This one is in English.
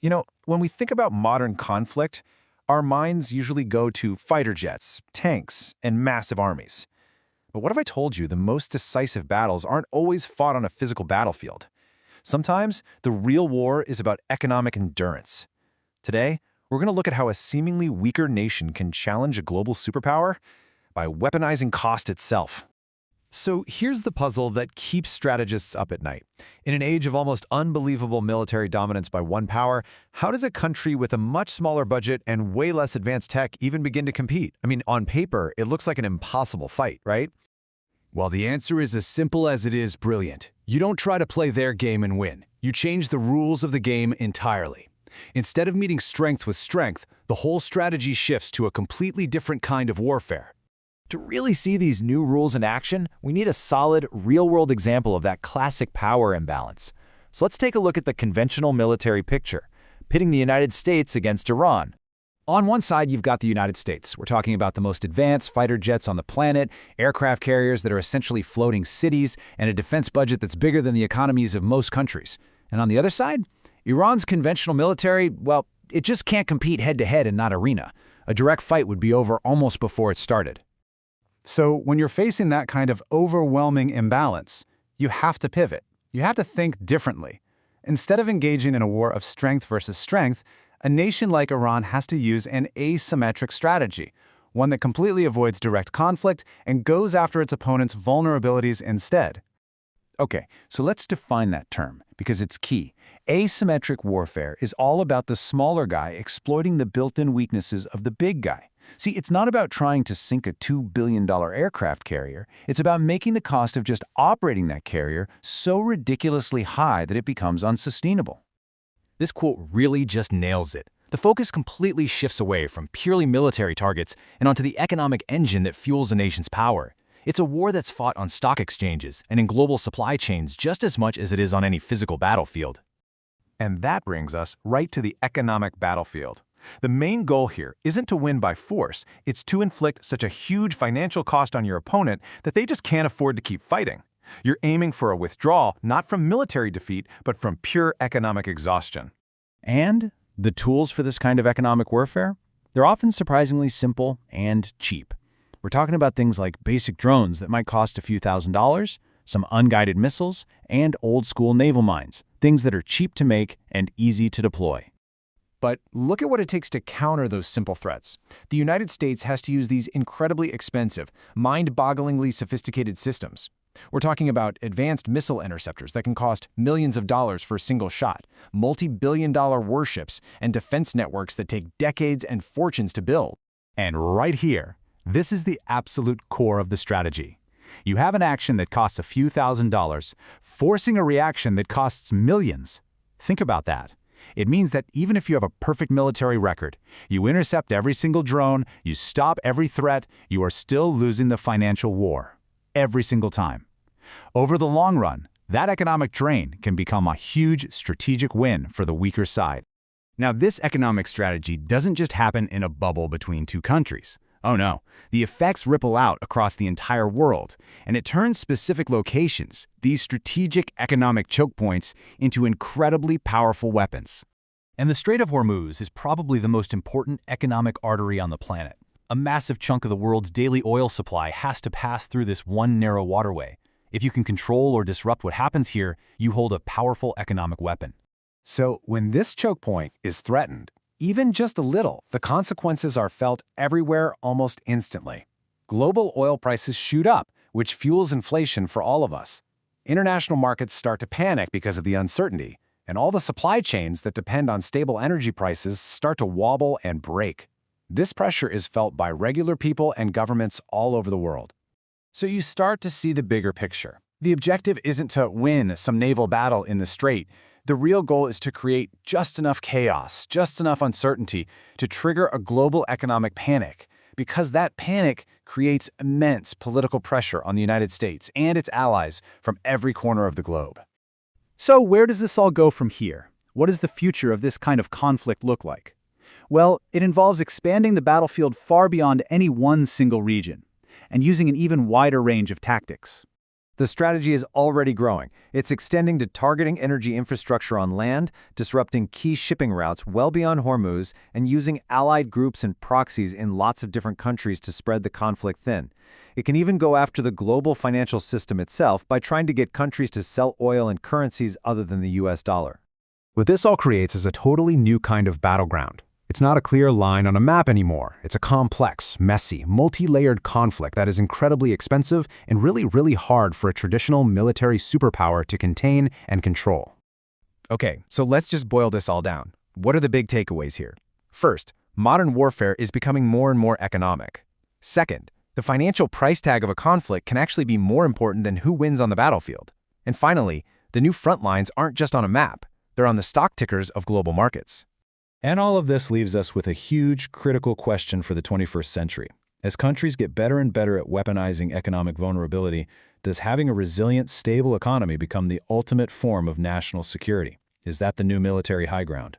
When we think about modern conflict, our minds usually go to fighter jets, tanks, and massive armies. But what if I told you the most decisive battles aren't always fought on a physical battlefield? Sometimes the real war is about economic endurance. Today, we're going to look at how a seemingly weaker nation can challenge a global superpower by weaponizing cost itself. So here's the puzzle that keeps strategists up at night. In an age of almost unbelievable military dominance by one power, how does a country with a much smaller budget and way less advanced tech even begin to compete? I mean, on paper, it looks like an impossible fight, right? Well, the answer is as simple as it is brilliant. You don't try to play their game and win. You change the rules of the game entirely. Instead of meeting strength with strength, the whole strategy shifts to a completely different kind of warfare. To really see these new rules in action, we need a solid, real-world example of that classic power imbalance. So let's take a look at the conventional military picture, pitting the United States against Iran. On one side, you've got the United States. We're talking about the most advanced fighter jets on the planet, aircraft carriers that are essentially floating cities, and a defense budget that's bigger than the economies of most countries. And on the other side, Iran's conventional military, well, it just can't compete head-to-head in that arena. A direct fight would be over almost before it started. So when you're facing that kind of overwhelming imbalance, you have to pivot. You have to think differently. Instead of engaging in a war of strength versus strength, a nation like Iran has to use an asymmetric strategy, one that completely avoids direct conflict and goes after its opponent's vulnerabilities instead. Okay, so let's define that term, because it's key. Asymmetric warfare is all about the smaller guy exploiting the built-in weaknesses of the big guy. See, it's not about trying to sink a $2 billion aircraft carrier. It's about making the cost of just operating that carrier so ridiculously high that it becomes unsustainable. This quote really just nails it. The focus completely shifts away from purely military targets and onto the economic engine that fuels a nation's power. It's a war that's fought on stock exchanges and in global supply chains just as much as it is on any physical battlefield. And that brings us right to the economic battlefield. The main goal here isn't to win by force, it's to inflict such a huge financial cost on your opponent that they just can't afford to keep fighting. You're aiming for a withdrawal not from military defeat, but from pure economic exhaustion. And the tools for this kind of economic warfare? They're often surprisingly simple and cheap. We're talking about things like basic drones that might cost a few $1,000s, some unguided missiles, and old-school naval mines, things that are cheap to make and easy to deploy. But look at what it takes to counter those simple threats. The United States has to use these incredibly expensive, mind-bogglingly sophisticated systems. We're talking about advanced missile interceptors that can cost millions of dollars for a single shot, multi-billion-dollar warships, and defense networks that take decades and fortunes to build. And right here, this is the absolute core of the strategy. You have an action that costs a few $1,000s, forcing a reaction that costs millions. Think about that. It means that even if you have a perfect military record, you intercept every single drone, you stop every threat, you are still losing the financial war. Every single time. Over the long run, that economic drain can become a huge strategic win for the weaker side. Now, this economic strategy doesn't just happen in a bubble between two countries. Oh no, the effects ripple out across the entire world, and it turns specific locations, these strategic economic choke points, into incredibly powerful weapons. And the Strait of Hormuz is probably the most important economic artery on the planet. A massive chunk of the world's daily oil supply has to pass through this one narrow waterway. If you can control or disrupt what happens here, you hold a powerful economic weapon. So when this choke point is threatened, even just a little, the consequences are felt everywhere almost instantly. Global oil prices shoot up, which fuels inflation for all of us. International markets start to panic because of the uncertainty, and all the supply chains that depend on stable energy prices start to wobble and break. This pressure is felt by regular people and governments all over the world. So you start to see the bigger picture. The objective isn't to win some naval battle in the strait. The real goal is to create just enough chaos, just enough uncertainty to trigger a global economic panic, because that panic creates immense political pressure on the United States and its allies from every corner of the globe. So where does this all go from here? What does the future of this kind of conflict look like? Well, it involves expanding the battlefield far beyond any one single region, and using an even wider range of tactics. The strategy is already growing. It's extending to targeting energy infrastructure on land, disrupting key shipping routes well beyond Hormuz, and using allied groups and proxies in lots of different countries to spread the conflict thin. It can even go after the global financial system itself by trying to get countries to sell oil in currencies other than the US dollar. What this all creates is a totally new kind of battleground. It's not a clear line on a map anymore. It's a complex, messy, multi-layered conflict that is incredibly expensive and really hard for a traditional military superpower to contain and control. Okay, so let's just boil this all down. What are the big takeaways here? First, modern warfare is becoming more and more economic. Second, the financial price tag of a conflict can actually be more important than who wins on the battlefield. And finally, the new front lines aren't just on a map. They're on the stock tickers of global markets. And all of this leaves us with a huge, critical question for the 21st century. As countries get better and better at weaponizing economic vulnerability, does having a resilient, stable economy become the ultimate form of national security? Is that the new military high ground?